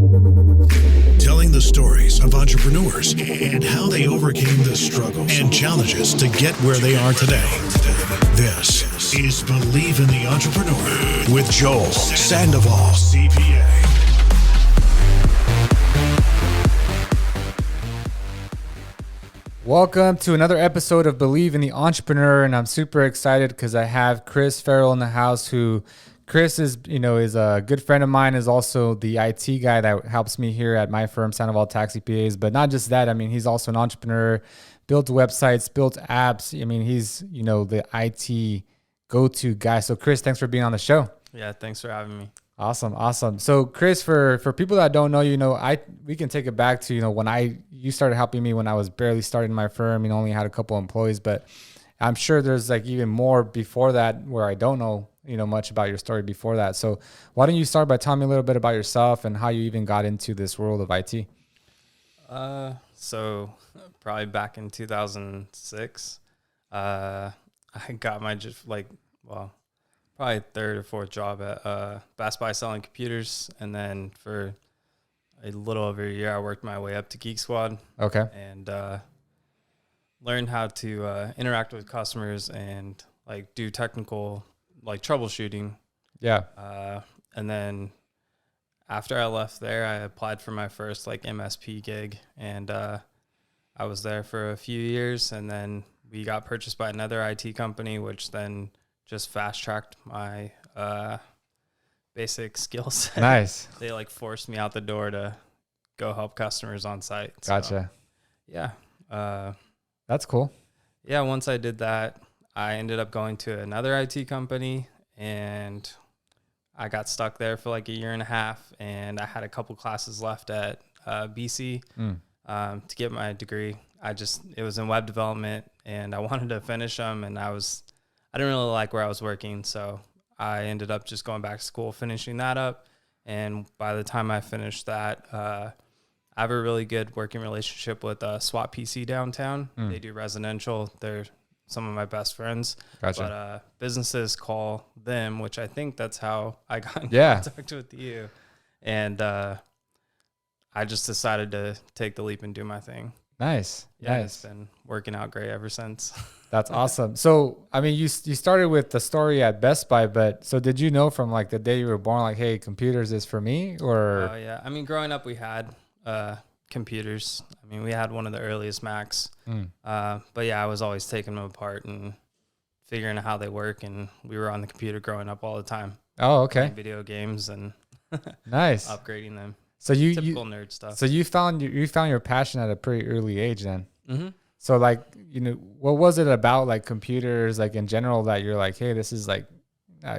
Telling the stories of entrepreneurs and how they overcame the struggles and challenges to get where they are today. This is Believe in the Entrepreneur with Joel Sandoval, CPA. Welcome to another episode of Believe in the Entrepreneur, and I'm super excited because I have Chris Ferrill in the house. Who Chris is a good friend of mine, is also the IT guy that helps me here at my firm, Sandoval Tax CPAs. But not just that, I mean, he's also an entrepreneur, built websites, built apps. I mean, he's the IT go-to guy. So Chris, thanks for being on the show. Yeah, thanks for having me. Awesome. So Chris, for people that don't know, we can take it back to, when you started helping me when I was barely starting my firm, only had a couple employees, but I'm sure there's like even more before that where I don't know, much about your story before that. So why don't you start by telling me a little bit about yourself and how you even got into this world of IT? So probably back in 2006, I got my probably third or fourth job at Best Buy selling computers. And then for a little over a year, I worked my way up to Geek Squad. Okay. And learned how to interact with customers and like do technical like troubleshooting. Yeah. And then after I left there, I applied for my first like MSP gig, and I was there for a few years, and then we got purchased by another IT company, which then just fast tracked my basic skill set. Nice. They like forced me out the door to go help customers on site. Gotcha. So, yeah. That's cool. Yeah. Once I did that, I ended up going to another IT company, and I got stuck there for like a year and a half, and I had a couple classes left at BC to get my degree. It was in web development, and I wanted to finish them, and I didn't really like where I was working, so I ended up just going back to school, finishing that up. And by the time I finished that, I have a really good working relationship with SWAT PC downtown. They do residential. They're some of my best friends. Gotcha. But businesses call them, which I think that's how I got in contact with you. And I just decided to take the leap and do my thing. Nice. Yeah, nice. It's been working out great ever since. That's awesome. So, I mean, you started with the story at Best Buy, but so did you know from like the day you were born, like, hey, computers is for me, or? Oh, yeah. I mean, growing up, we had computers. I mean, we had one of the earliest Macs. But yeah, I was always taking them apart and figuring out how they work. And we were on the computer growing up all the time. Oh, okay. Playing video games and nice. upgrading them. So typical nerd stuff. So you found your passion at a pretty early age then. Mm-hmm. So like, what was it about like computers, like in general, that you're like, hey, this is like,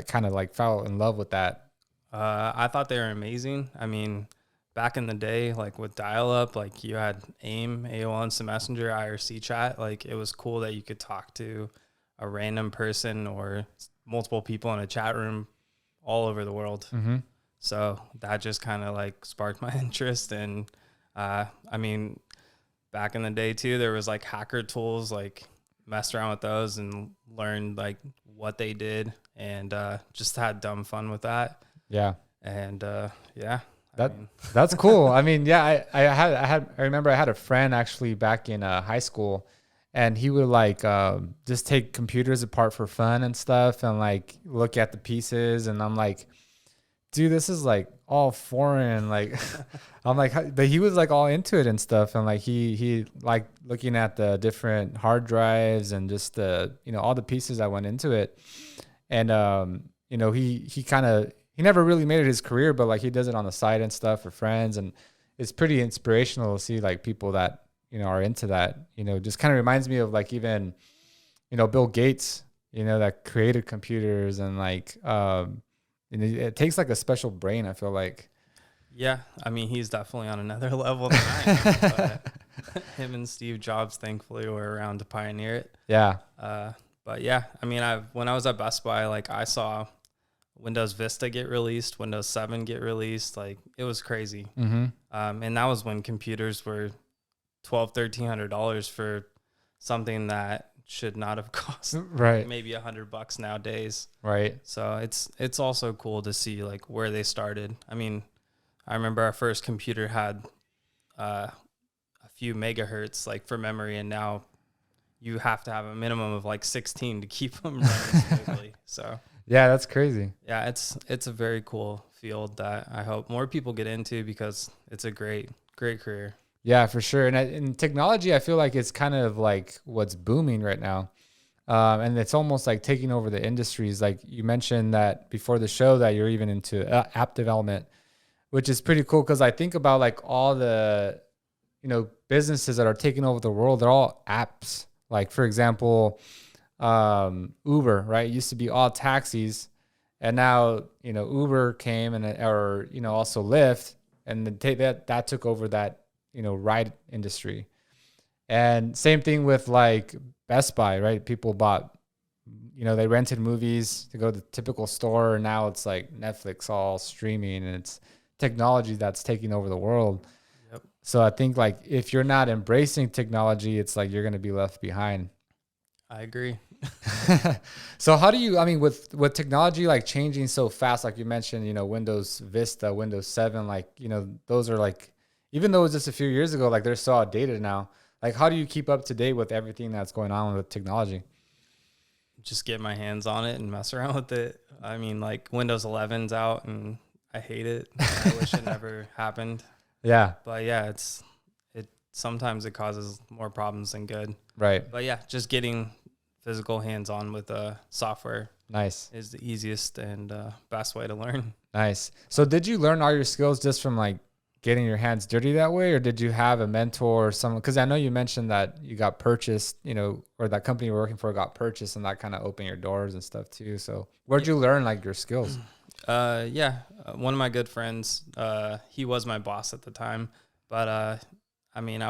kind of like fell in love with that? I thought they were amazing. I mean, back in the day, like with dial-up, like you had AIM, AOL Instant Messenger, IRC chat. Like it was cool that you could talk to a random person or multiple people in a chat room all over the world. Mm-hmm. So that just kind of like sparked my interest. And I mean, back in the day too, there was like hacker tools, like messed around with those and learned like what they did, and just had dumb fun with that. Yeah. And yeah. That's cool. I mean, yeah, I remember I had a friend actually back in high school, and he would like just take computers apart for fun and stuff, and like look at the pieces, and I'm like, dude, this is like all foreign. Like, I'm like, but he was like all into it and stuff, and like he like looking at the different hard drives and just the all the pieces that went into it, and he never really made it his career, but like he does it on the side and stuff for friends, and it's pretty inspirational to see like people that are into that. Just kind of reminds me of like even Bill Gates, that created computers, and like it takes like a special brain, I feel like. Yeah, I mean, he's definitely on another level than I am. But him and Steve Jobs, thankfully, were around to pioneer it. Yeah. But yeah, I mean, when I was at Best Buy, like I saw Windows Vista get released, Windows 7 get released. Like it was crazy. Mm-hmm. And that was when computers were $1,200-$1,300 for something that should not have cost maybe $100 nowadays. Right. So it's also cool to see like where they started. I mean, I remember our first computer had a few megahertz like for memory, and now you have to have a minimum of like 16 to keep them running smoothly. So Yeah, that's crazy. yeah, it's a very cool field that I hope more people get into because it's a great career. Yeah, for sure. And in technology, I feel like it's kind of like what's booming right now. And it's almost like taking over the industries. Like you mentioned that before the show that you're even into app development, which is pretty cool because I think about like all the, businesses that are taking over the world. They're all apps. Like for example, Uber, right? It used to be all taxis, and now Uber came or also Lyft, and that took over that ride industry. And same thing with like Best Buy, right? People bought, they rented movies to go to the typical store, and now it's like Netflix all streaming, and it's technology that's taking over the world. Yep. So I think like if you're not embracing technology, it's like you're going to be left behind. I agree. So how do you, with technology like changing so fast, like you mentioned, Windows Vista, Windows 7, like, those are like, even though it was just a few years ago, like they're so outdated now. Like, how do you keep up to date with everything that's going on with technology? Just get my hands on it and mess around with it. I mean, like Windows 11's out and I hate it. I wish it never happened. Yeah. But yeah, sometimes it causes more problems than good. Right. But yeah, just getting physical hands-on with software Nice. is the easiest and best way to learn. Nice. So did you learn all your skills just from like getting your hands dirty that way, or did you have a mentor or someone? Because I know you mentioned that you got purchased, or that company you were working for got purchased, and that kind of opened your doors and stuff too. So where'd you learn like your skills? One of my good friends, he was my boss at the time, but I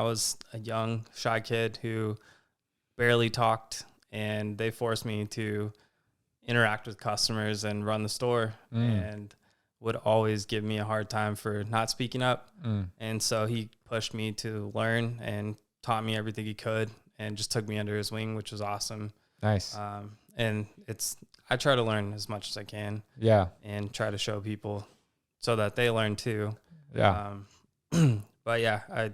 was a young, shy kid who barely talked, and they forced me to interact with customers and run the store, and would always give me a hard time for not speaking up. And so he pushed me to learn and taught me everything he could and just took me under his wing, which was awesome. Nice. And I try to learn as much as I can. Yeah. And try to show people so that they learn too. Yeah. But yeah, I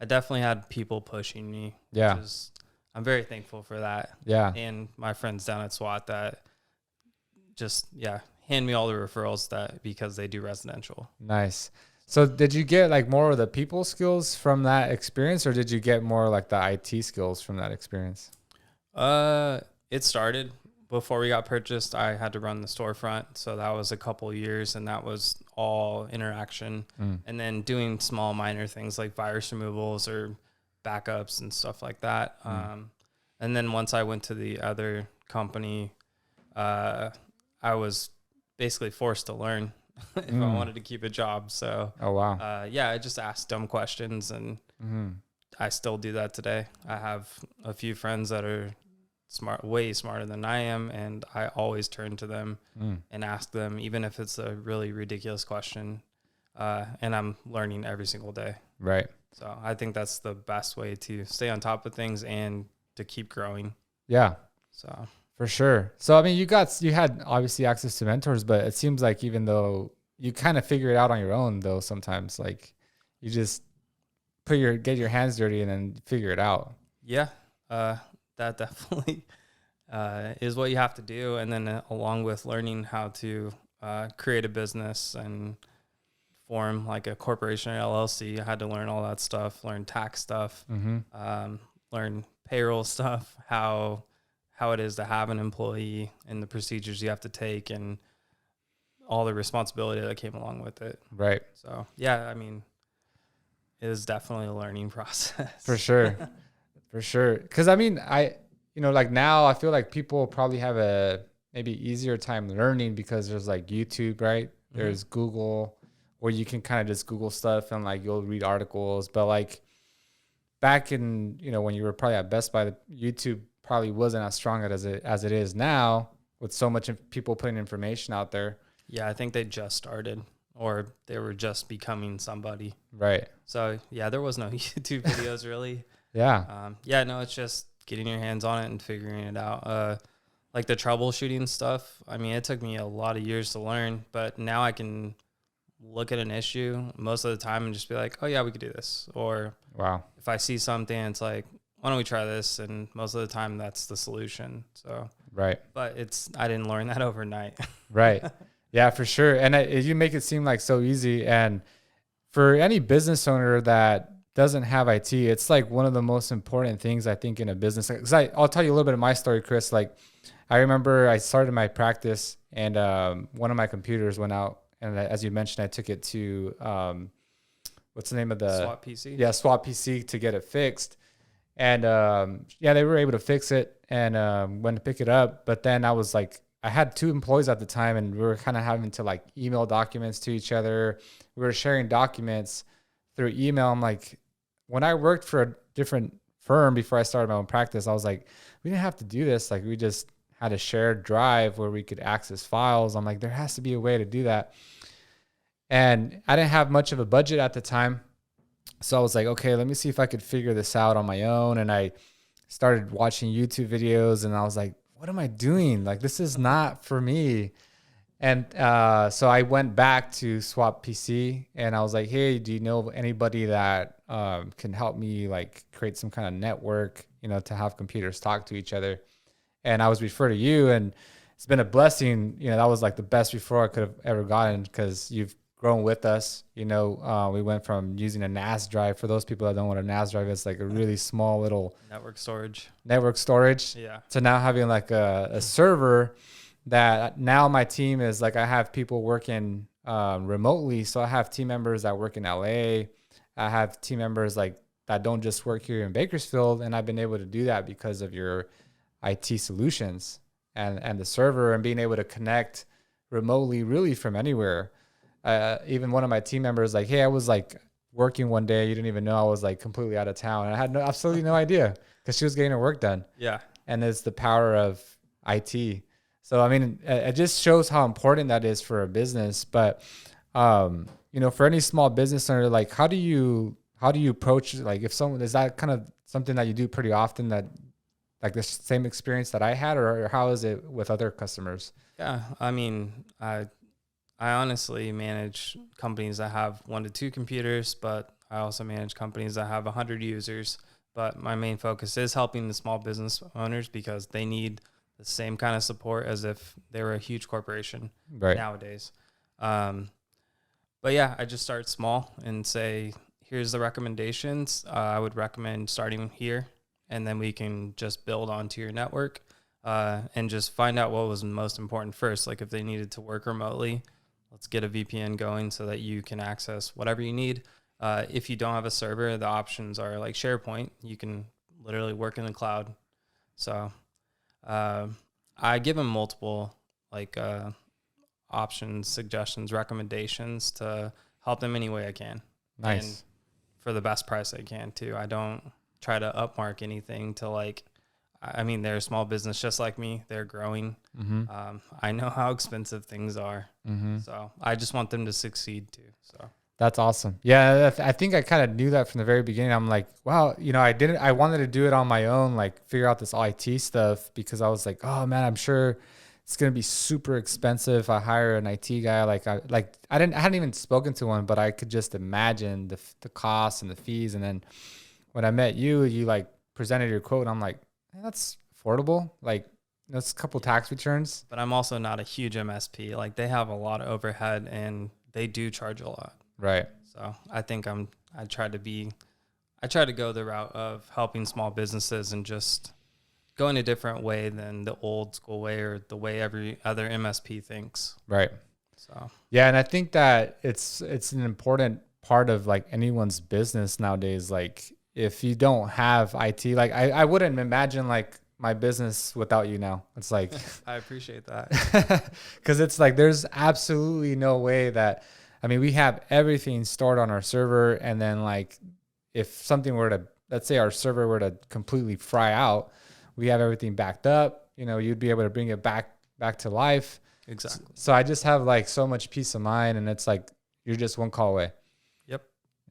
definitely had people pushing me. Yeah. I'm very thankful for that. Yeah. And my friends down at SWAT that hand me all the referrals because they do residential. Nice. So did you get like more of the people skills from that experience, or did you get more like the IT skills from that experience? It started before we got purchased. I had to run the storefront, so that was a couple of years, and that was all interaction, and then doing small minor things like virus removals or backups and stuff like that. And then once I went to the other company, I was basically forced to learn if I wanted to keep a job. So, oh, wow. I just asked dumb questions, and I still do that today. I have a few friends that are way smarter than I am, and I always turn to them and ask them, even if it's a really ridiculous question. And I'm learning every single day. Right. So I think that's the best way to stay on top of things and to keep growing. Yeah. So for sure. So, you had obviously access to mentors, but it seems like even though you kind of figure it out on your own, though, sometimes like you just get your hands dirty and then figure it out. Yeah. That definitely is what you have to do. And then along with learning how to create a business and form like a corporation or LLC, I had to learn all that stuff, learn tax stuff, learn payroll stuff, how it is to have an employee and the procedures you have to take and all the responsibility that came along with it. Right. So, yeah, it is definitely a learning process. For sure. For sure. Because, like now I feel like people probably have a maybe easier time learning because there's like YouTube, right? There's Google, where you can kind of just Google stuff and like you'll read articles. But like back in, when you were probably at Best Buy, the YouTube probably wasn't as strong as it is now with so much people putting information out there. Yeah, I think they just started, or they were just becoming somebody. Right. So yeah, there was no YouTube videos really. Yeah. It's just getting your hands on it and figuring it out. Like the troubleshooting stuff. It took me a lot of years to learn, but now I can look at an issue most of the time and just be like, oh yeah, we could do this. Or Wow. if I see something, it's like, why don't we try this? And most of the time that's the solution. So, Right. but I didn't learn that overnight. Right. Yeah, for sure. And you make it seem like so easy. And for any business owner that doesn't have IT, it's like one of the most important things I think in a business. Because I'll tell you a little bit of my story, Chris. Like, I remember I started my practice, and one of my computers went out. And as you mentioned, I took it to what's the name of the SWAT PC? Yeah, SWAT PC to get it fixed. And they were able to fix it and went to pick it up. But then I had 2 employees at the time, and we were kind of having to like email documents to each other. We were sharing documents through email. I'm like, when I worked for a different firm before I started my own practice, I was like, we didn't have to do this. Like, we just had a shared drive where we could access files. I'm like, there has to be a way to do that. And I didn't have much of a budget at the time. So I was like, okay, let me see if I could figure this out on my own. And I started watching YouTube videos, and I was like, what am I doing? Like, this is not for me. And so I went back to SWAT PC, and I was like, hey, do you know of anybody that can help me like create some kind of network, to have computers talk to each other? And I was referred to you, and it's been a blessing. That was like the best referral I could have ever gotten, because you've grown with us. We went from using a NAS drive. For those people that don't know what a NAS drive is, like a really small little Network storage. Yeah. To now having like a server that now my team is like, I have people working remotely. So I have team members that work in LA. I have team members like that don't just work here in Bakersfield. And I've been able to do that because of your IT solutions and the server, and being able to connect remotely really from anywhere. Even one of my team members like, hey, I was like working one day. You didn't even know I was like completely out of town. And I had absolutely no idea, because she was getting her work done. Yeah. And it's the power of IT. So, I mean, it just shows how important that is for a business. But, for any small business owner, like, how do you approach, like, if someone, is that kind of something that you do pretty often, that like the same experience that I had, or how is it with other customers? Yeah. I mean, I honestly manage companies that have 1 to 2 computers, but I also manage companies that have 100 users. But my main focus is helping the small business owners, because they need the same kind of support as if they were a huge corporation nowadays. But yeah, I just start small and say, here's the recommendations. I would recommend starting here, and then we can just build onto your network and just find out what was most important first. Like, if they needed to work remotely, let's get a VPN going so that you can access whatever you need. If you don't have a server, the options are like SharePoint. You can literally work in the cloud. So I give them multiple options, suggestions, recommendations to help them any way I can. Nice. And for the best price I can too. I don't try to upmark anything to they're a small business just like me. They're growing. Mm-hmm. I know how expensive things are. Mm-hmm. So I just want them to succeed too. So that's awesome. Yeah. I think I kind of knew that from the very beginning. I'm like, wow, I wanted to do it on my own, like figure out this IT stuff, because I was like, oh man, I'm sure it's going to be super expensive if I hire an IT guy. I hadn't even spoken to one, but I could just imagine the costs and the fees. And then when I met you, you like presented your quote, and I'm like, that's affordable. Like, that's a couple tax returns. But I'm also not a huge MSP. Like, they have a lot of overhead, and they do charge a lot. Right. So I think I try to go the route of helping small businesses and just going a different way than the old school way, or the way every other MSP thinks. Right. So yeah, and I think that it's an important part of like anyone's business nowadays. Like, if you don't have IT, like I wouldn't imagine like my business without you now. It's like I appreciate that. Because it's like there's absolutely no way that, I mean, we have everything stored on our server, and then like if something were to, let's say our server were to completely fry out, we have everything backed up. You'd be able to bring it back to life. Exactly. So I just have like so much peace of mind, and it's like you're just one call away.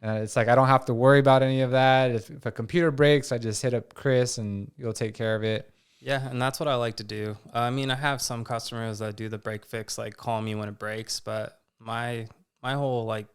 And it's like I don't have to worry about any of that. If a computer breaks, I just hit up Chris and you'll take care of it. Yeah, and that's what I like to do. I mean, I have some customers that do the break fix, like call me when it breaks, but my my whole like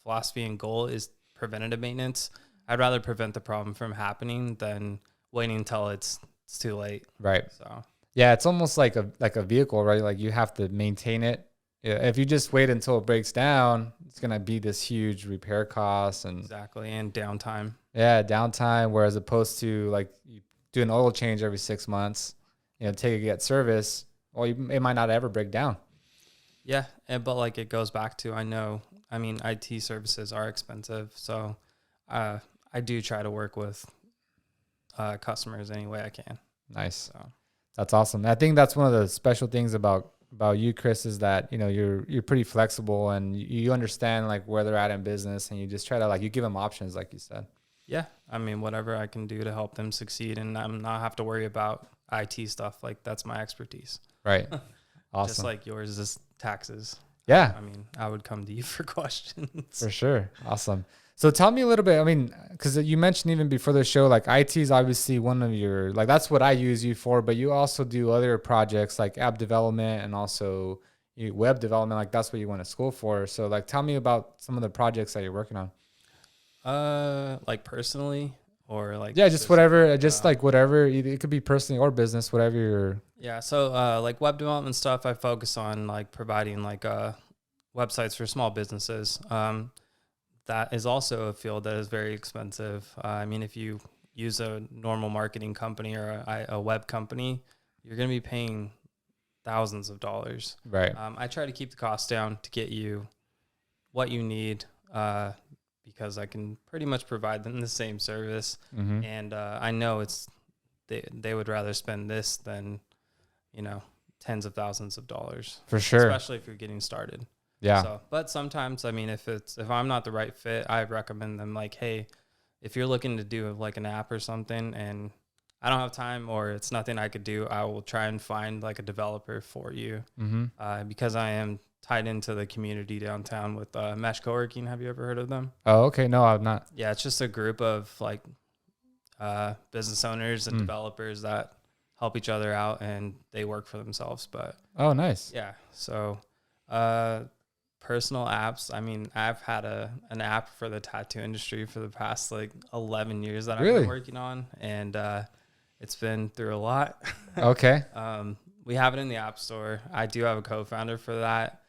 philosophy and goal is preventative maintenance. I'd rather prevent the problem from happening than waiting until it's too late. Right. So yeah, it's almost like a vehicle, right? Like you have to maintain it. Yeah, if you just wait until it breaks down, it's gonna be this huge repair cost and exactly, and downtime. yeah, downtime. Whereas opposed to like you do an oil change every 6 months, take it get service, or it might not ever break down. Yeah, but like it goes back to IT services are expensive, so I do try to work with customers any way I can. Nice. So That's awesome. I think that's one of the special things about you, Chris, is that you're pretty flexible and you understand like where they're at in business, and you just try to like you give them options, like you said. yeah, whatever I can do to help them succeed, and I'm not have to worry about IT stuff. Like that's my expertise. Right. Awesome. Just like yours is taxes. Yeah. I would come to you for questions. For sure. Awesome. So tell me a little bit, because you mentioned even before the show, like IT is obviously one of your, like that's what I use you for, but you also do other projects like app development and also web development. Like that's what you went to school for. So like, tell me about some of the projects that you're working on. Like personally or like. Yeah, just whatever, like whatever, it could be personally or business, whatever you're. Yeah. So like web development stuff, I focus on like providing like websites for small businesses. That is also a field that is very expensive. If you use a normal marketing company or a web company, you're going to be paying thousands of dollars. Right. I try to keep the cost down to get you what you need because I can pretty much provide them the same service. Mm-hmm. And I know they would rather spend this than, tens of thousands of dollars. For sure. Especially if you're getting started. Yeah. So, but sometimes, if I'm not the right fit, I recommend them like, hey, if you're looking to do like an app or something and I don't have time or it's nothing I could do, I will try and find like a developer for you. Mm-hmm. Because I am tied into the community downtown with Mesh Co-working. Have you ever heard of them? Oh, okay. No, I've not. Yeah, it's just a group of like business owners and developers that help each other out and they work for themselves. But oh, nice. yeah, so personal apps. I've had an app for the tattoo industry for the past like 11 years that I've been working on, and it's been through a lot. Okay. We have it in the App Store. I do have a co-founder for that.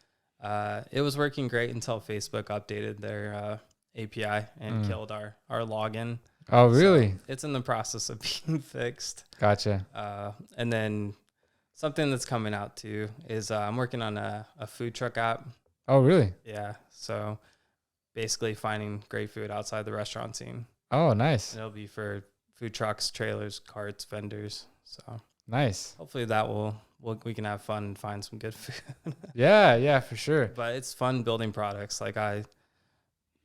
It was working great until Facebook updated their API and killed our login. Oh, really? So it's in the process of being fixed. Gotcha. And then something that's coming out too is I'm working on a food truck app. Oh, really? Yeah. So basically finding great food outside the restaurant scene. Oh, nice. And it'll be for food trucks, trailers, carts, vendors. So nice. hopefully we can have fun and find some good food. Yeah, for sure. But it's fun building products. Like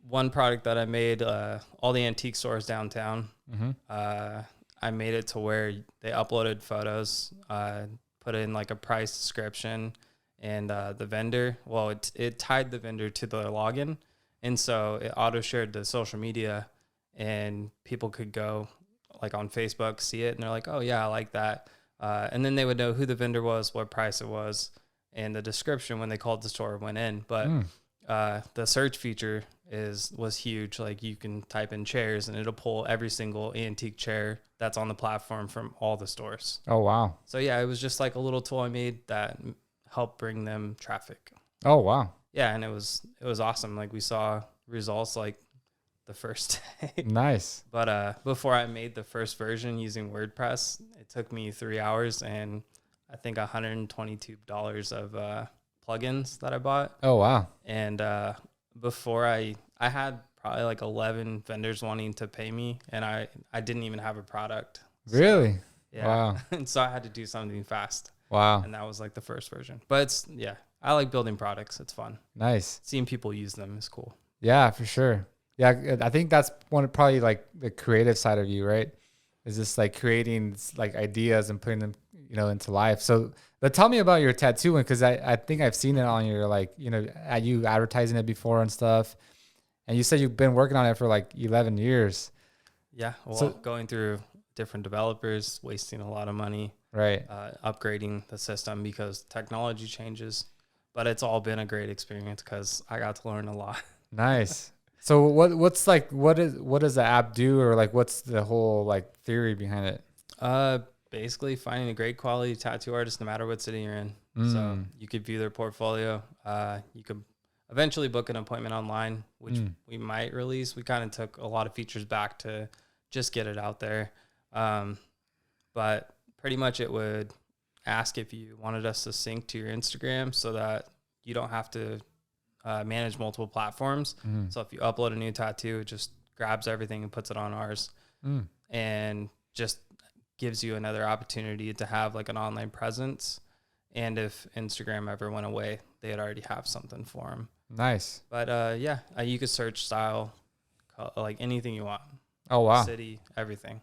one product that I made, all the antique stores downtown, I made it to where they uploaded photos, put in like a price description, and the vendor, it tied the vendor to the login. And so it auto shared the social media and people could go like on Facebook, see it. And they're like, oh yeah, I like that. And then they would know who the vendor was, what price it was, and the description when they called the store went in. But the search feature was huge. Like you can type in chairs and it'll pull every single antique chair that's on the platform from all the stores. Oh, wow. So yeah, it was just like a little tool I made that helped bring them traffic. Oh, wow. Yeah. And it was awesome. Like we saw results like the first day. Nice. But before I made the first version using WordPress, it took me 3 hours and I think $122 of plugins that I bought. Oh, wow. And before I had probably like 11 vendors wanting to pay me, and I didn't even have a product. Really? So, yeah. Wow. And so I had to do something fast. Wow. And that was like the first version. But I like building products. It's fun. Nice. Seeing people use them is cool. Yeah, for sure. Yeah, I think that's probably like the creative side of you, right? Is just like creating like ideas and putting them, into life. So, but tell me about your tattoo one, because I think I've seen it on your you advertising it before and stuff. And you said you've been working on it for like 11 years. Yeah, well, going through different developers, wasting a lot of money. Right. Upgrading the system because technology changes. but it's all been a great experience because I got to learn a lot. Nice. So what's like, what does the app do, or like, what's the whole like theory behind it? Basically finding a great quality tattoo artist, no matter what city you're in. So you could view their portfolio. You could eventually book an appointment online, which we might release. We kind of took a lot of features back to just get it out there. But pretty much it would ask if you wanted us to sync to your Instagram so that you don't have to manage multiple platforms. So if you upload a new tattoo, it just grabs everything and puts it on ours, and just gives you another opportunity to have like an online presence. And if Instagram ever went away, they'd already have something for them. Nice. But you could search style, like anything you want. Oh, wow. City, everything.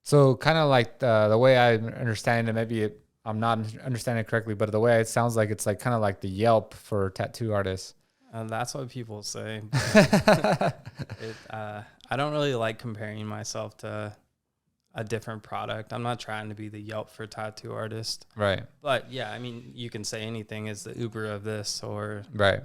So kind of like the way I understand it, maybe I'm not understanding it correctly, but the way it sounds like it's like kind of like the Yelp for tattoo artists. That's what people say. I don't really like comparing myself to a different product. I'm not trying to be the Yelp for tattoo artist. Right. But yeah, I mean, you can say anything is the Uber of this, or right.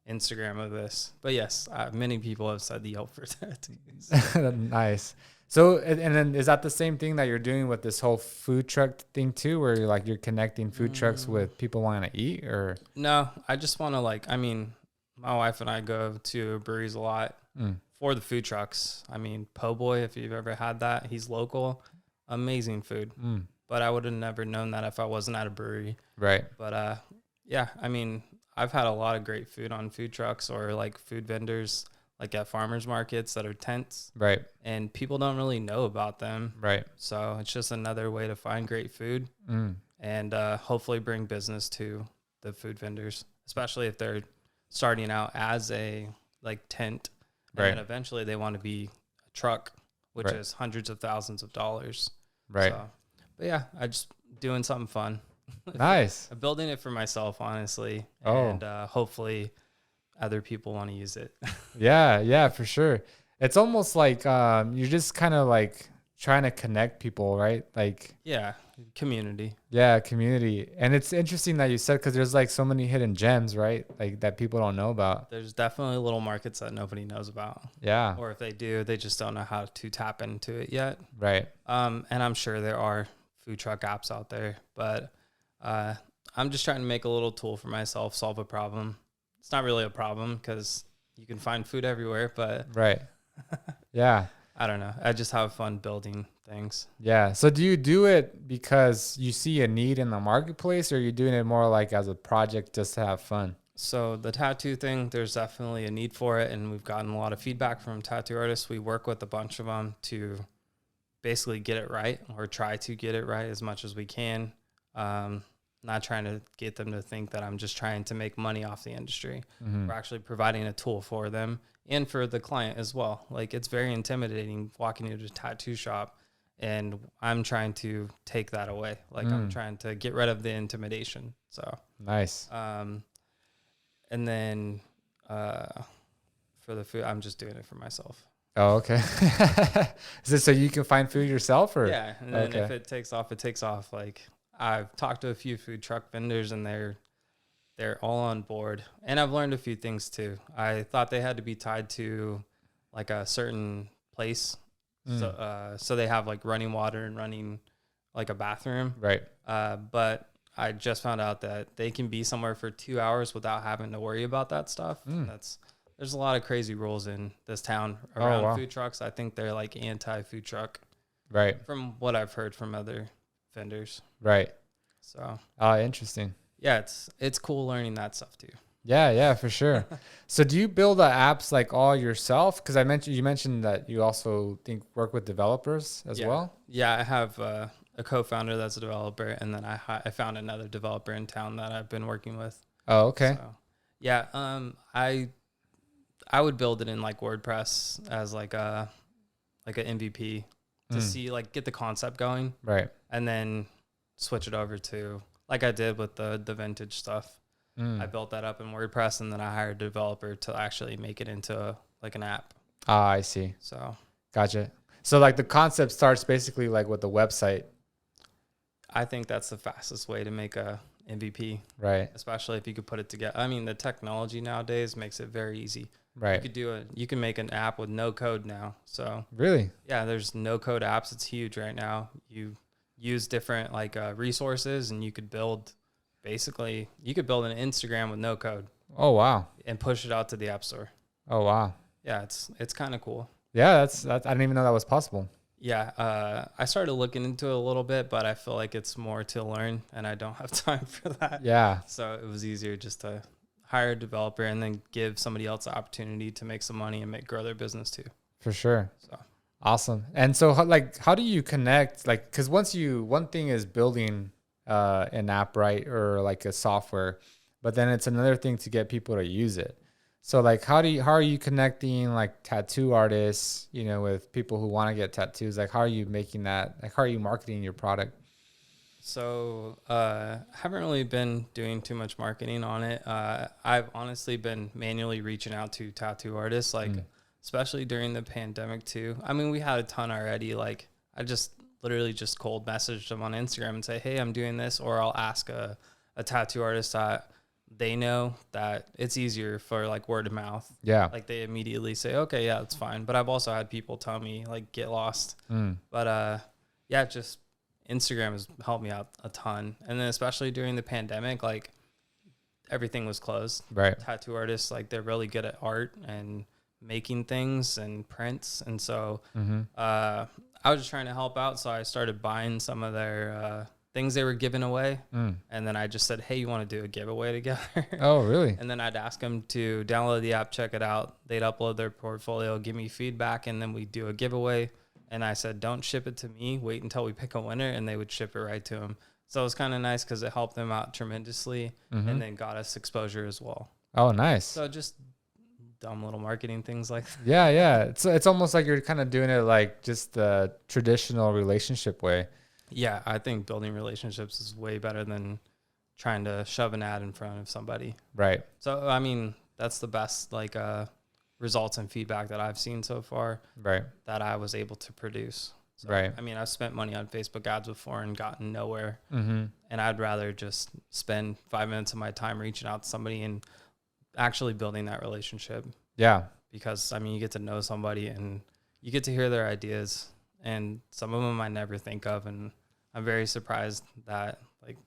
Instagram of this. But yes, many people have said the Yelp for tattoos. Nice. So, and then is that the same thing that you're doing with this whole food truck thing too, where you're connecting food trucks with people wanting to eat, or? No, I just want to my wife and I go to breweries a lot for the food trucks. I mean, Po' Boy, if you've ever had that, he's local, amazing food. But I would have never known that if I wasn't at a brewery. Right. But I mean, I've had a lot of great food on food trucks or like food vendors, like at farmers markets that are tents. Right. And people don't really know about them. Right. So it's just another way to find great food and hopefully bring business to the food vendors, especially if they're starting out as a like tent. And then eventually they want to be a truck, which is hundreds of thousands of dollars. Right. So, but yeah, I just doing something fun. Nice. I'm building it for myself, honestly. Oh. And hopefully other people want to use it. Yeah, for sure. It's almost like you're just kind of like trying to connect people, right? Like, yeah, community. Yeah, community. And it's interesting that you said, because there's like so many hidden gems, right? Like that people don't know about. There's definitely little markets that nobody knows about. Yeah. Or if they do, they just don't know how to tap into it yet. Right. And I'm sure there are food truck apps out there, but I'm just trying to make a little tool for myself, solve a problem. It's not really a problem because you can find food everywhere, but right. Yeah. I don't know. I just have fun building things. Yeah. So do you do it because you see a need in the marketplace, or are you doing it more like as a project just to have fun? So the tattoo thing, there's definitely a need for it. And we've gotten a lot of feedback from tattoo artists. We work with a bunch of them to basically get it right, or try to get it right as much as we can. Not trying to get them to think that I'm just trying to make money off the industry. We're actually providing a tool for them and for the client as well. Like, it's very intimidating walking into a tattoo shop, and I'm trying to take that away. Like, I'm trying to get rid of the intimidation. So nice. And then for the food, I'm just doing it for myself. Oh, okay. Is it so you can find food yourself, or? Yeah. And then if it takes off, it takes off. Like, I've talked to a few food truck vendors, and they're all on board. And I've learned a few things too. I thought they had to be tied to like a certain place. So they have like running water and running like a bathroom. Right. But I just found out that they can be somewhere for 2 hours without having to worry about that stuff. There's a lot of crazy rules in this town around food trucks. I think they're like anti-food truck. Right. From what I've heard from other vendors. Right. So. Interesting. Yeah, it's cool learning that stuff too. Yeah, for sure. So do you build the apps like all yourself? Because you mentioned that you also work with developers as well. Yeah, I have a co-founder that's a developer, and then I found another developer in town that I've been working with. Oh, okay. So, yeah, I would build it in like WordPress as like an MVP to see, like, get the concept going, right, and then switch it over to, like I did with the vintage stuff. I built that up in WordPress, and then I hired a developer to actually make it into like an app. I see. So gotcha. So like the concept starts basically like with the website. I think that's the fastest way to make a MVP. Right. Especially if you could put it together. I mean, the technology nowadays makes it very easy. Right. You can make an app with no code now. So Really? yeah, there's no code apps. It's huge right now. You use different like resources, and you could build an Instagram with no code Oh, wow. and push it out to the app store. Oh, wow. Yeah, it's kind of cool. Yeah, that's I didn't even know that was possible. Yeah, I started looking into it a little bit, but I feel like it's more to learn, and I don't have time for that. Yeah. So it was easier just to hire a developer and then give somebody else the opportunity to make some money and grow their business too. For sure. So awesome. And so how do you connect? Like, because one thing is building an app, right, or like a software, but then it's another thing to get people to use it. So like, how are you connecting like tattoo artists, with people who want to get tattoos? Like, how are you making that? Like, how are you marketing your product? So haven't really been doing too much marketing on it. I've honestly been manually reaching out to tattoo artists, like especially during the pandemic too. I mean, we had a ton already. Like I just literally just cold messaged them on Instagram and say, hey, I'm doing this, or I'll ask a tattoo artist that they know that it's easier for like word of mouth. Yeah. Like they immediately say, okay, yeah, it's fine. But I've also had people tell me like get lost. But yeah, just Instagram has helped me out a ton. And then especially during the pandemic, like everything was closed. Right. Tattoo artists, like they're really good at art and making things and prints. And so I was just trying to help out. So I started buying some of their things they were giving away. And then I just said, hey, you want to do a giveaway together? Oh, really? And then I'd ask them to download the app, check it out. They'd upload their portfolio, give me feedback, and then we'd do a giveaway. And I said, don't ship it to me. Wait until we pick a winner, and they would ship it right to them. So it was kind of nice because it helped them out tremendously and then got us exposure as well. Oh, nice. So just dumb little marketing things like that. Yeah. It's almost like you're kind of doing it like just the traditional relationship way. Yeah, I think building relationships is way better than trying to shove an ad in front of somebody. Right. So, I mean, that's the best like results and feedback that I've seen so far. Right. That I was able to produce. So, right. I mean, I've spent money on Facebook ads before and gotten nowhere. And I'd rather just spend 5 minutes of my time reaching out to somebody and actually building that relationship. Yeah. Because, I mean, you get to know somebody and you get to hear their ideas. And some of them I never think of. And I'm very surprised that like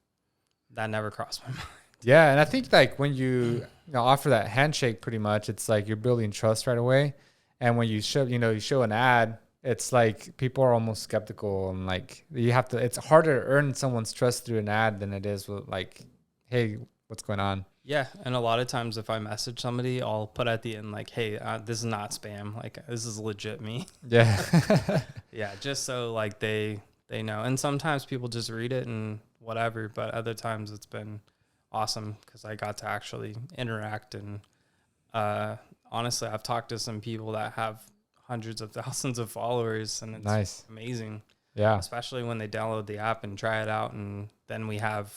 that never crossed my mind. Yeah. And I think like when you offer that handshake, pretty much, it's like you're building trust right away. And when you show an ad, it's like people are almost skeptical and like it's harder to earn someone's trust through an ad than it is with like, hey, what's going on? Yeah. And a lot of times if I message somebody, I'll put at the end like, hey, this is not spam. Like this is legit me. Yeah. Yeah. Just so like they know. And sometimes people just read it and whatever, but other times it's been awesome because I got to actually interact. And honestly, I've talked to some people that have hundreds of thousands of followers, and it's nice. Amazing. Yeah. Especially when they download the app and try it out, and then we have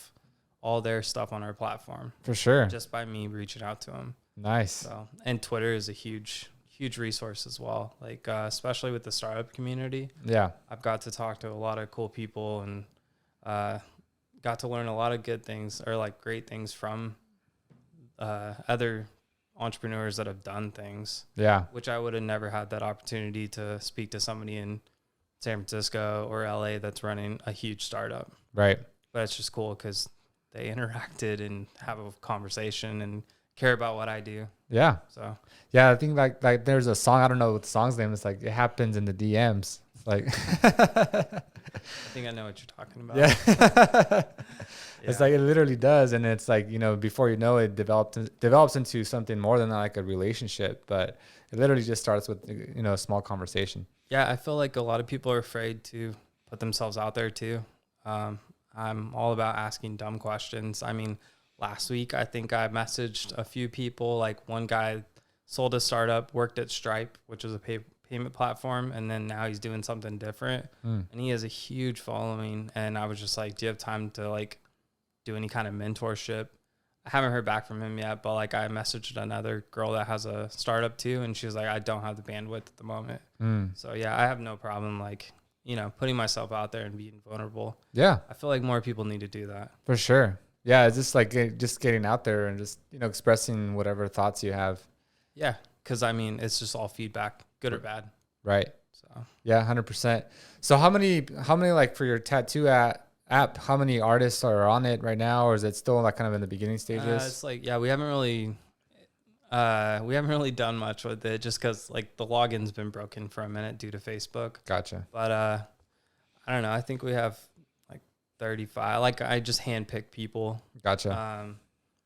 all their stuff on our platform. For sure. Just by me reaching out to them. Nice. So, and Twitter is a huge resource as well. Like, especially with the startup community. Yeah. I've got to talk to a lot of cool people and got to learn a lot of good things or like great things from other entrepreneurs that have done things. Yeah. Which I would have never had that opportunity to speak to somebody in San Francisco or LA that's running a huge startup. Right. But it's just cool because they interacted and have a conversation and care about what I do. Yeah. So yeah, I think like there's a song, I don't know what the song's name is, like it happens in the DMs. Like I think I know what you're talking about. Yeah. It's like it literally does, and it's like, before you know it, develops into something more than like a relationship, but it literally just starts with a small conversation. Yeah, I feel like a lot of people are afraid to put themselves out there too. I'm all about asking dumb questions. I mean, last week, I think I messaged a few people. Like one guy sold a startup, worked at Stripe, which is a payment platform, and then now he's doing something different. And he has a huge following. And I was just like, do you have time to like do any kind of mentorship? I haven't heard back from him yet, but like I messaged another girl that has a startup too, and she was like, I don't have the bandwidth at the moment. So yeah, I have no problem like putting myself out there and being vulnerable. Yeah. I feel like more people need to do that. For sure. Yeah, it's just like just getting out there and just, you know, expressing whatever thoughts you have. Yeah, because I mean, it's just all feedback, good or bad. Right. So Yeah, 100%. So how many like for your tattoo app, how many artists are on it right now, or is it still like kind of in the beginning stages? it's like, yeah, we haven't really done much with it just because like the login's been broken for a minute due to Facebook. Gotcha. But I don't know. I think we have like 35. Like I just handpick people. Gotcha.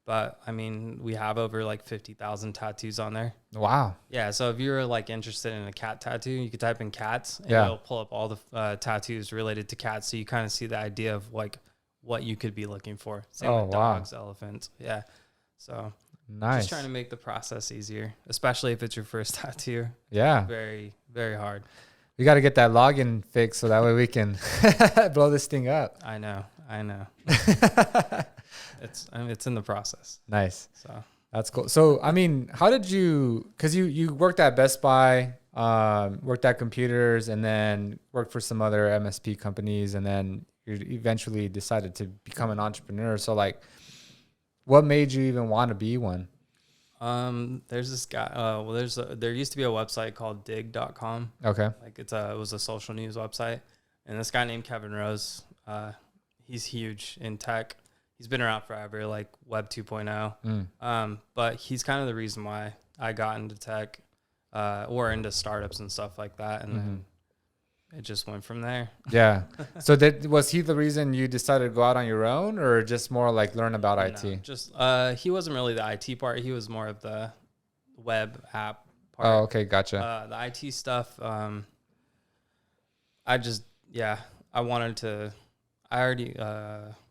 But I mean, we have over like 50,000 tattoos on there. Wow. Yeah. So if you're like interested in a cat tattoo, you could type in cats and Yeah. it'll pull up all the tattoos related to cats. So you kind of see the idea of like what you could be looking for. Same with dogs, elephants. Yeah. So Nice. just trying to make the process easier, especially if it's your first tattoo. Yeah. Very, very hard. We got to get that login fixed so that way we can blow this thing up. I know. It's in the process. Nice. So That's cool. So, I mean, how did you, because you worked at Best Buy, worked at computers, and then worked for some other MSP companies, and then you eventually decided to become an entrepreneur. So, like, what made you even want to be one? there's this guy, there used to be a website called dig.com. Okay. Like it was a social news website. And this guy named Kevin Rose, he's huge in tech. He's been around forever, like Web 2.0. But he's kind of the reason why I got into tech, or into startups and stuff like that. And then it just went from there. Yeah. So was he the reason you decided to go out on your own, or just more like learn about IT? No, just, he wasn't really the IT part. He was more of the web app part. Oh, okay. Gotcha. The IT stuff, I already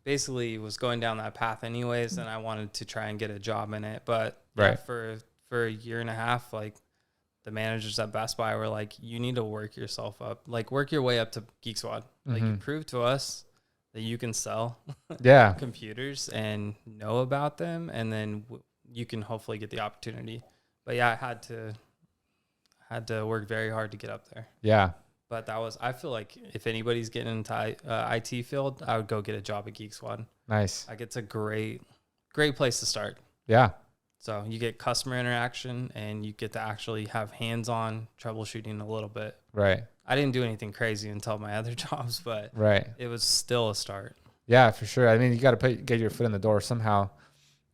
basically was going down that path anyways, and I wanted to try and get a job in it. But Right. for a year and a half, like the managers at Best Buy were like, you need to work yourself up, like work your way up to Geek Squad. Like you prove to us that you can sell Yeah. computers and know about them, and then you can hopefully get the opportunity. But yeah, I had to work very hard to get up there. Yeah. But I feel like if anybody's getting into IT field, I would go get a job at Geek Squad. Nice. Like it's a great place to start. Yeah. So you get customer interaction and you get to actually have hands-on troubleshooting a little bit. Right. I didn't do anything crazy until my other jobs, but Right. it was still a start. Yeah, for sure. I mean, you got to get your foot in the door somehow.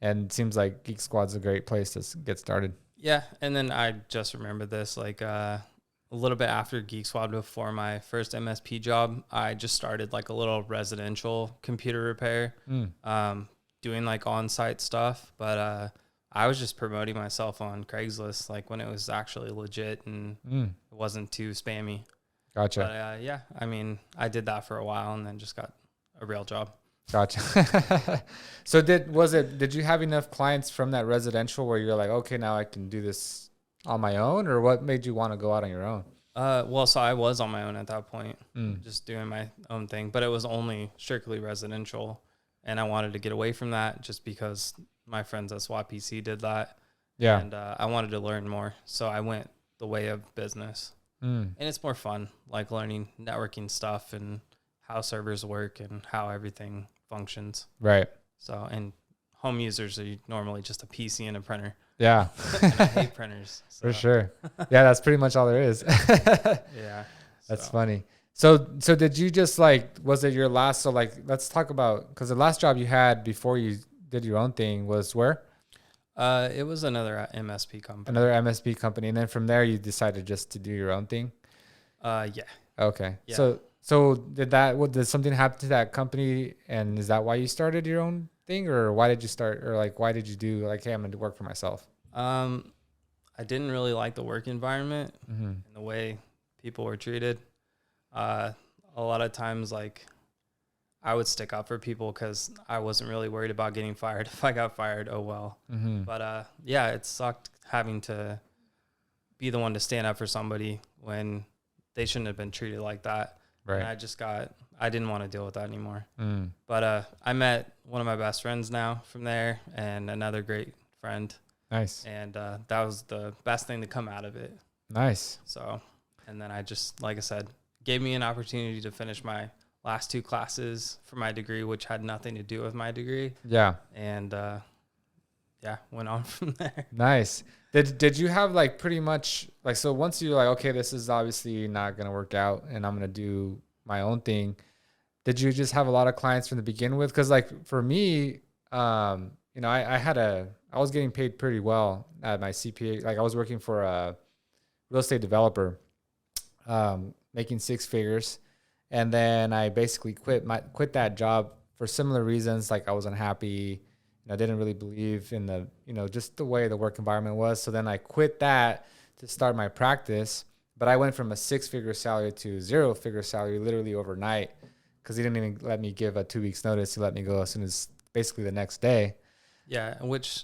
And it seems like Geek Squad's a great place to get started. Yeah. And then I just remember this, like, a little bit after Geek Squad, before my first MSP job, I just started like a little residential computer repair, doing like on-site stuff. But I was just promoting myself on Craigslist, like when it was actually legit and it wasn't too spammy. Gotcha. But yeah, I mean, I did that for a while and then just got a real job. Gotcha. So did you have enough clients from that residential where you're like, okay, now I can do this on my own, or what made you want to go out on your own? Well, so I was on my own at that point, just doing my own thing, but it was only strictly residential. And I wanted to get away from that just because my friends at SWAT PC did that. Yeah. And I wanted to learn more. So I went the way of business. And it's more fun, like learning networking stuff and how servers work and how everything functions. Right. So, and home users are normally just a PC and a printer. Yeah. And I hate printers. So. For sure. Yeah, that's pretty much all there is. Yeah. That's funny. So did you just was it your last, so like, let's talk about, because the last job you had before you did your own thing was where? It was another MSP company. Another MSP company. And then from there you decided just to do your own thing? Yeah. Okay. Yeah. So did something happen to that company, and is that why you started your own thing, or why did you start, or like why did you do like, hey, I'm gonna work for myself? I didn't really like the work environment and the way people were treated. A lot of times, like, I would stick up for people because I wasn't really worried about getting fired. If I got fired, oh well. But yeah, it sucked having to be the one to stand up for somebody when they shouldn't have been treated like that. Right. And I didn't want to deal with that anymore. But I met one of my best friends now from there, and another great friend. Nice. And that was the best thing to come out of it. Nice. So, and then I just, like I said, gave me an opportunity to finish my last 2 classes for my degree, which had nothing to do with my degree. Yeah. And went on from there. Nice. Did you have like pretty much like, so once you're like, okay, this is obviously not going to work out and I'm going to do my own thing. Did you just have a lot of clients from the begin with? Cause like for me, you know, I was getting paid pretty well at my CPA. Like I was working for a real estate developer, making 6 figures. And then I basically quit that job for similar reasons. Like I was unhappy. I didn't really believe in the, you know, just the way the work environment was. So then I quit that to start my practice. But I went from a 6-figure salary to 0-figure salary literally overnight because he didn't even let me give a 2 weeks notice. He let me go as soon as basically the next day. Yeah, which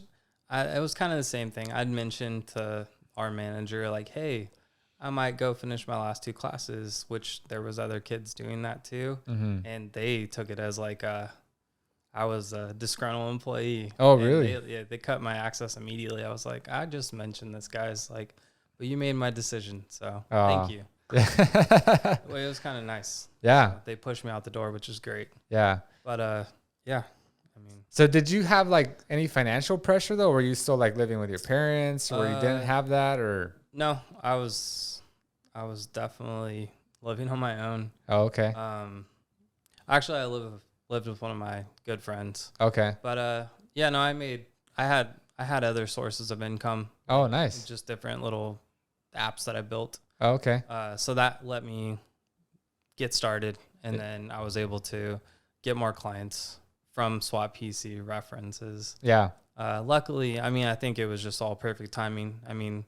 it was kind of the same thing. I'd mentioned to our manager, like, hey, I might go finish my last 2 classes, which there was other kids doing that too. Mm-hmm. And they took it as like I was a disgruntled employee. Oh, really? They cut my access immediately. I was like, I just mentioned this, guys. Like, but you made my decision, so thank you. Well, it was kind of nice. Yeah. They pushed me out the door, which is great. Yeah. But yeah. I mean, so did you have like any financial pressure though? Were you still like living with your parents, or you didn't have that, or? No, I was definitely living on my own. Oh, okay. Actually, I lived with one of my good friends. Okay. But yeah, no, I had other sources of income. Oh, nice. Just different little apps that I built. Oh, okay. So that let me get started, and then I was able to get more clients from SWAT PC references. Yeah. Luckily, I mean, I think it was just all perfect timing. I mean,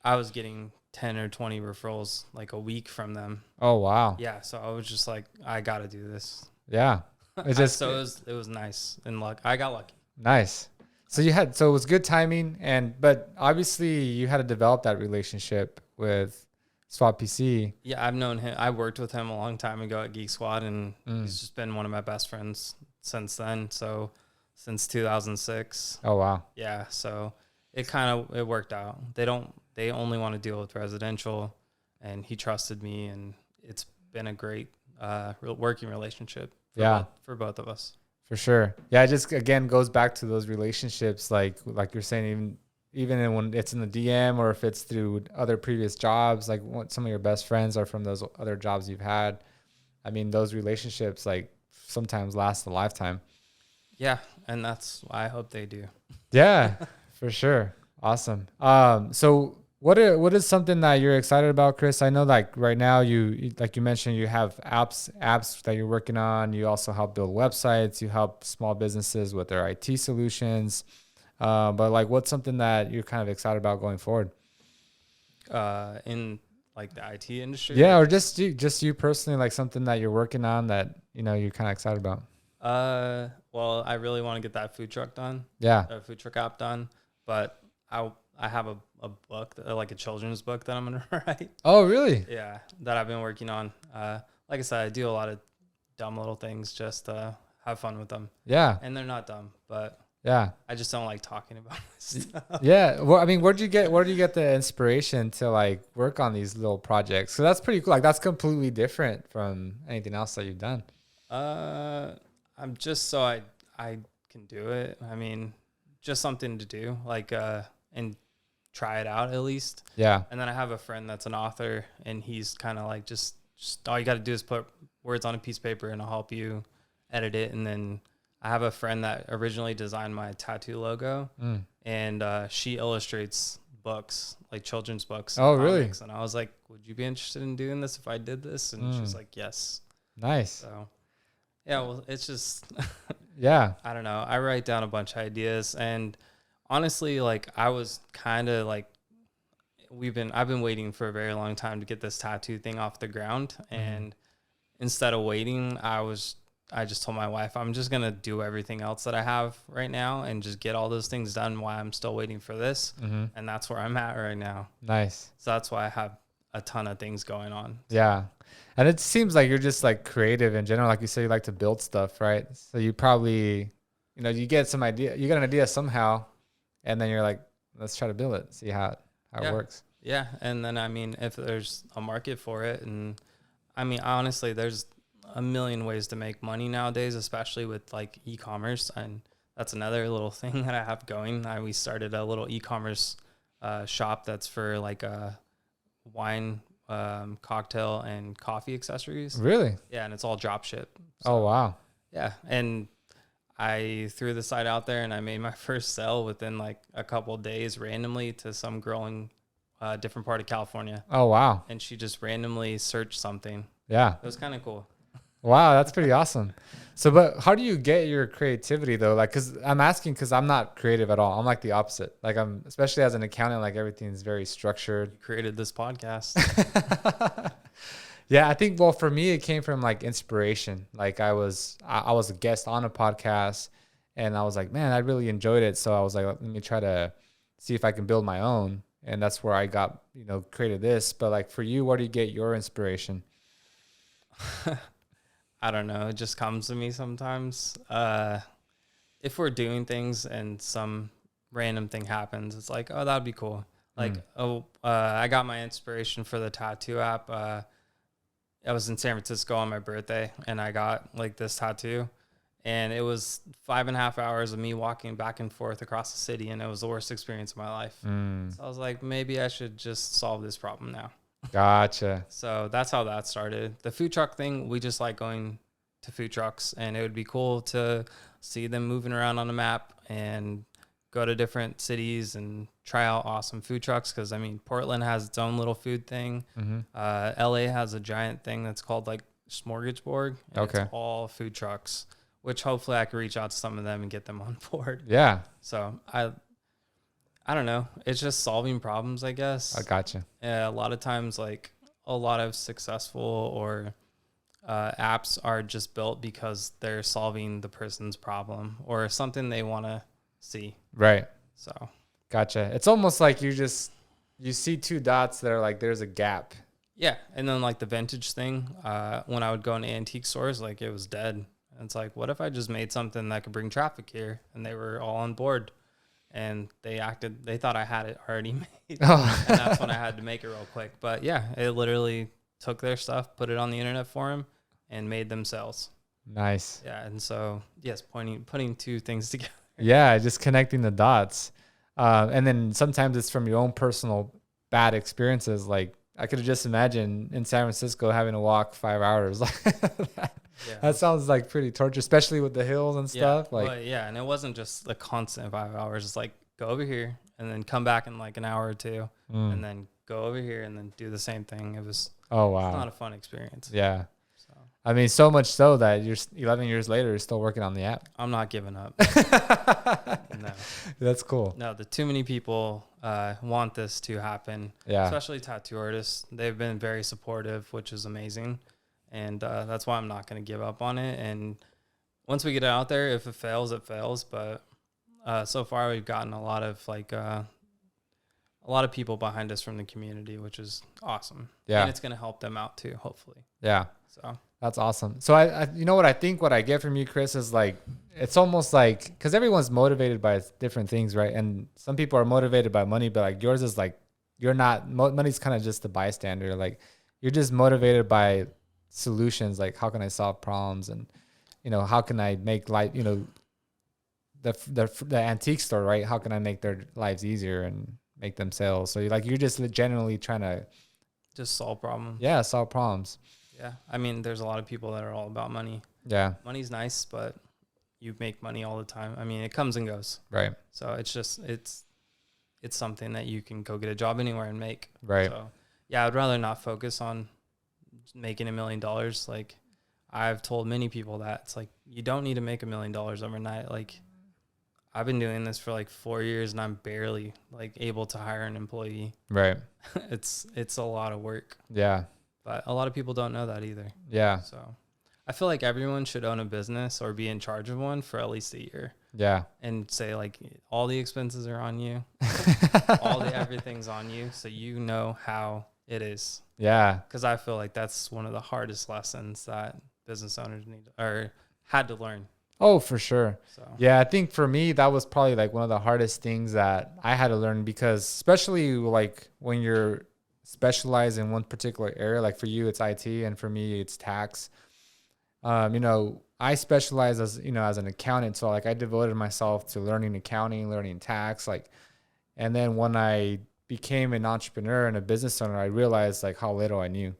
I was getting 10 or 20 referrals like a week from them. Oh, wow. Yeah. So I was just like, I got to do this. Yeah. It just, so it was nice and I got lucky. Nice. So it was good timing, but obviously you had to develop that relationship with SWAT PC. Yeah, I've known him. I worked with him a long time ago at Geek Squad, and he's just been one of my best friends since then. So since 2006. Oh, wow. Yeah. So it worked out. They only want to deal with residential, and he trusted me, and it's been a great working relationship for both of us. For sure. Yeah, it just again goes back to those relationships, like you're saying, even when it's in the DM or if it's through other previous jobs, like some of your best friends are from those other jobs you've had. I mean, those relationships like sometimes last a lifetime. Yeah, and that's why I hope they do. Yeah, for sure. Awesome. So what is something that you're excited about, Chris? I know like right now you like you mentioned you have apps that you're working on. You also help build websites. You help small businesses with their IT solutions. But like, what's something that you're kind of excited about going forward? In like the IT industry? Yeah, or just you personally, like something that you're working on that, you know, you're kind of excited about. Well, I really want to get that food truck done. Yeah. A food truck app done. But I have a book, like a children's book that I'm going to write. Oh, really? Yeah. That I've been working on. Like I said, I do a lot of dumb little things just to have fun with them. Yeah. And they're not dumb, but yeah, I just don't like talking about this stuff. Yeah. Well, I mean, where do you get the inspiration to like work on these little projects? So that's pretty cool. Like that's completely different from anything else that you've done. I'm just so I can do it. I mean, just something to do, like and try it out at least. Yeah. And then I have a friend that's an author, and he's kind of like just all you got to do is put words on a piece of paper, and I'll help you edit it. And then I have a friend that originally designed my tattoo logo, and she illustrates books, like children's books. Oh, really? And I was like, would you be interested in doing this if I did this? And she's like, yes. Nice. So yeah, well, it's just, yeah, I don't know. I write down a bunch of ideas, and honestly, like I was kind of like, I've been waiting for a very long time to get this tattoo thing off the ground. And instead of waiting, I just told my wife, I'm just going to do everything else that I have right now and just get all those things done while I'm still waiting for this. And that's where I'm at right now. Nice. So that's why I have a ton of things going on. Yeah. And it seems like you're just like creative in general. Like you say, you like to build stuff, right? So you probably, you know, you get an idea somehow, and then you're like, let's try to build it, see how it works. Yeah. And then, I mean, if there's a market for it, and I mean, honestly, there's a million ways to make money nowadays, especially with like e-commerce. And that's another little thing that I have going. We started a little e-commerce shop that's for like wine, cocktail and coffee accessories. Really? Yeah. And it's all drop ship. Oh, wow. Yeah. And I threw the site out there and I made my first sale within like a couple of days randomly to some girl in a different part of California. Oh, wow. And she just randomly searched something. Yeah. It was kind of cool. Wow, that's pretty awesome. So, but how do you get your creativity though? Like, cause I'm asking, cause I'm not creative at all. I'm like the opposite. Like especially as an accountant, like everything's very structured. You created this podcast. Yeah, I think, well, for me, it came from like inspiration. Like I was a guest on a podcast and I was like, man, I really enjoyed it. So I was like, let me try to see if I can build my own. And that's where I got, created this. But like for you, where do you get your inspiration? I don't know. It just comes to me sometimes. If we're doing things and some random thing happens, it's like, oh, that'd be cool. Like, I got my inspiration for the tattoo app. I was in San Francisco on my birthday and I got like this tattoo and it was 5.5 hours of me walking back and forth across the city. And it was the worst experience of my life. So I was like, maybe I should just solve this problem now. Gotcha. So that's how that started. The food truck thing, we just like going to food trucks and it would be cool to see them moving around on the map and go to different cities and try out awesome food trucks. Cause I mean, Portland has its own little food thing. LA has a giant thing that's called like Smorgasbord. And Okay. It's all food trucks, which hopefully I could reach out to some of them and get them on board. Yeah. So I don't know. It's just solving problems, I guess. I gotcha. A lot of times, like a lot of successful or apps are just built because they're solving the person's problem or something they want to see. Right. So, Gotcha. It's almost like you see two dots that are like, there's a gap. yeah. And then like the vintage thing, when I would go into antique stores, like it was dead. And it's like, what if I just made something that could bring traffic here? And they were all on board. And they thought I had it already made. Oh. And that's when I had to make it real quick. But yeah, it literally took their stuff, put it on the internet for them, and made them sales. Nice. Yeah. And so, yes, putting two things together. Yeah, just connecting the dots. And then sometimes it's from your own personal bad experiences. Like I could have just imagined in San Francisco having to walk 5 hours. That sounds like pretty torture, especially with the hills and stuff. And it wasn't just a constant 5 hours. It's like go over here and then come back in like an hour or two, and then go over here and then do the same thing. It was not a fun experience. Yeah. So I mean, so much so that you're 11 years later, you're still working on the app. I'm not giving up. No, that's cool. No, the too many people want this to happen. Yeah. Especially tattoo artists. They've been very supportive, which is amazing. And that's why I'm not going to give up on it. And once we get it out there, if it fails, it fails. But so far, we've gotten a lot of people behind us from the community, which is awesome. Yeah. And it's going to help them out too, hopefully. Yeah. So that's awesome. So I what I get from you, Chris, is like, it's almost like, because everyone's motivated by different things, right? And some people are motivated by money, but like yours is like, you're not, money's kind of just a bystander. Like you're just motivated by solutions, like how can I solve problems, and how can I make life, the antique store, right? How can I make their lives easier and make them sales? So you're just generally trying to just solve problems. Yeah, solve problems. Yeah, I mean, there's a lot of people that are all about money. Yeah, money's nice, but you make money all the time. I mean, it comes and goes. Right. So it's just it's something that you can go get a job anywhere and make. Right. So yeah, I'd rather not focus on making $1 million. Like I've told many people that it's like, you don't need to make $1 million overnight. Like I've been doing this for like 4 years and I'm barely like able to hire an employee. Right. It's a lot of work. Yeah. But a lot of people don't know that either. Yeah. So I feel like everyone should own a business or be in charge of one for at least a year. Yeah. And say like all the expenses are on you. Everything's on you. So you know how it is. Yeah. Because I feel like that's one of the hardest lessons that business owners had to learn. Oh, for sure. So yeah, I think for me, that was probably like one of the hardest things that I had to learn, because especially like when you're specialized in one particular area, like for you, it's IT, and for me, it's tax. You know, I specialize as, you know, as an accountant. So like I devoted myself to learning accounting, learning tax, like, and then when I became an entrepreneur and a business owner, I realized like how little I knew.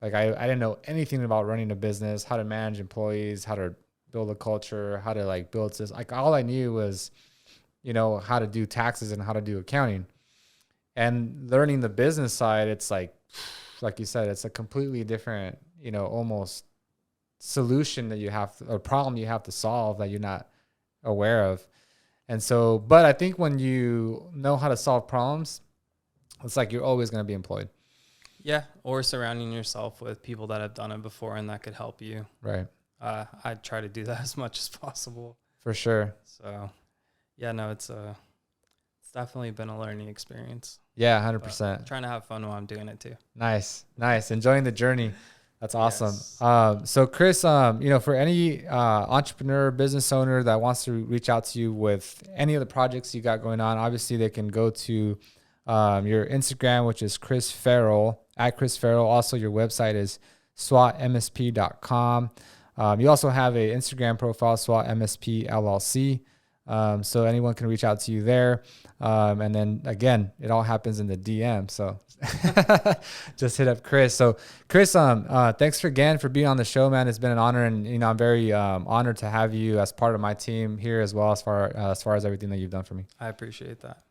Like I didn't know anything about running a business, how to manage employees, how to build a culture, how to like build this. Like all I knew was, you know, how to do taxes and how to do accounting. And learning the business side, it's like you said, it's a completely different, you know, almost solution that you have, a problem you have to solve that you're not aware of. And so, but I think when you know how to solve problems, it's like you're always going to be employed. Yeah, or surrounding yourself with people that have done it before and that could help you. Right. I try to do that as much as possible. For sure. So, yeah, no, it's definitely been a learning experience. Yeah, 100%. Trying to have fun while I'm doing it too. Nice. Enjoying the journey. That's awesome. Yes. So Chris, you know, for any entrepreneur, business owner that wants to reach out to you with any of the projects you got going on, obviously they can go to your Instagram, which is Chris Ferrill, at Chris Ferrill. Also, your website is swatmsp.com. You also have a Instagram profile, SWAT MSP LLC. So anyone can reach out to you there. And then again, it all happens in the DM. So just hit up Chris. So Chris, thanks again for being on the show, man. It's been an honor, and you know, I'm very honored to have you as part of my team here as well, as far as everything that you've done for me. I appreciate that.